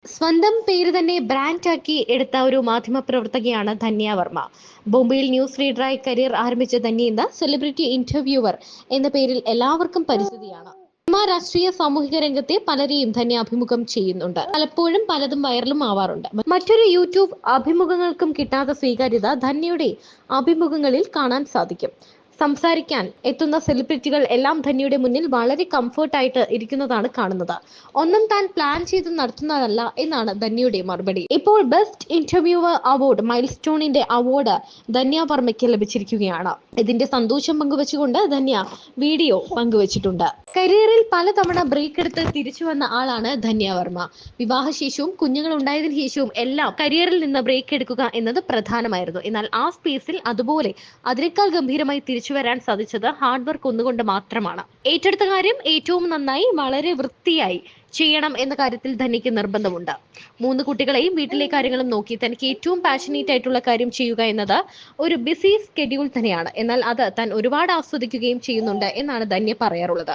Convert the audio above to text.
സ്വന്തം പേര് തന്നെ ബ്രാൻഡാക്കി എടുത്ത ഒരു മാധ്യമപ്രവർത്തകയാണ് ധന്യ വർമ്മ. ബോംബെയിൽ ന്യൂസ് റീഡറായി കരിയർ ആരംഭിച്ച ധന്യ ഇന്ന് സെലിബ്രിറ്റി ഇന്റർവ്യൂവർ എന്ന പേരിൽ എല്ലാവർക്കും പരിചിതയാണ്. സിനിമ, രാഷ്ട്രീയ, സാമൂഹിക രംഗത്തെ പലരെയും ധന്യ അഭിമുഖം ചെയ്യുന്നുണ്ട്. പലപ്പോഴും പലതും വൈറലും ആവാറുണ്ട്. മറ്റൊരു യൂട്യൂബ് അഭിമുഖങ്ങൾക്കും കിട്ടാത്ത സ്വീകാര്യത ധന്യയുടെ അഭിമുഖങ്ങളിൽ കാണാൻ സാധിക്കും. സംസാരിക്കാൻ എത്തുന്ന സെലിബ്രിറ്റികൾ എല്ലാം ധന്യയുടെ മുന്നിൽ വളരെ കംഫർട്ടായിട്ട് ഇരിക്കുന്നതാണ് കാണുന്നത്. ഒന്നും താൻ പ്ലാൻ ചെയ്ത് നടത്തുന്നതല്ല എന്നാണ് ധന്യയുടെ മറുപടി. ഇപ്പോൾ ബെസ്റ്റ് ഇന്റർവ്യൂവർ അവാർഡ് മൈൽ സ്റ്റോണിന്റെ അവാർഡ് ധന്യ വർമ്മയ്ക്ക് ലഭിച്ചിരിക്കുകയാണ്. ഇതിന്റെ സന്തോഷം പങ്കുവെച്ചുകൊണ്ട് ധന്യ വീഡിയോ പങ്കുവച്ചിട്ടുണ്ട്. കരിയറിൽ പലതവണ ബ്രേക്ക് എടുത്ത് തിരിച്ചു വന്ന ആളാണ് ധന്യ വർമ്മ. വിവാഹശേഷവും കുഞ്ഞുങ്ങൾ ഉണ്ടായതിനു ശേഷവും എല്ലാം കരിയറിൽ നിന്ന് ബ്രേക്ക് എടുക്കുക എന്നത് പ്രധാനമായിരുന്നു. എന്നാൽ ആ സ്പേസിൽ അതുപോലെ അതിനേക്കാൾ ഗംഭീരമായി തിരിച്ചു വരാൻ സാധിച്ചത് ഹാർഡ് വർക്ക് ഒന്നുകൊണ്ട് മാത്രമാണ്. ഏറ്റെടുത്ത കാര്യം ഏറ്റവും നന്നായി വളരെ വൃത്തിയായി ചെയ്യണം എന്ന കാര്യത്തിൽ ധന്യയ്ക്ക് നിർബന്ധമുണ്ട്. 3 കുട്ടികളെയും വീട്ടിലെ കാര്യങ്ങളും നോക്കി തനിക്ക് ഏറ്റവും പാഷനേറ്റ് ആയിട്ടുള്ള കാര്യം ചെയ്യുക എന്നത് ഒരു ബിസി സ്കെഡ്യൂൾ തന്നെയാണ്. എന്നാൽ അത് താൻ ഒരുപാട് ആസ്വദിക്കുകയും ചെയ്യുന്നുണ്ട് എന്നാണ് ധന്യ പറയാറുള്ളത്.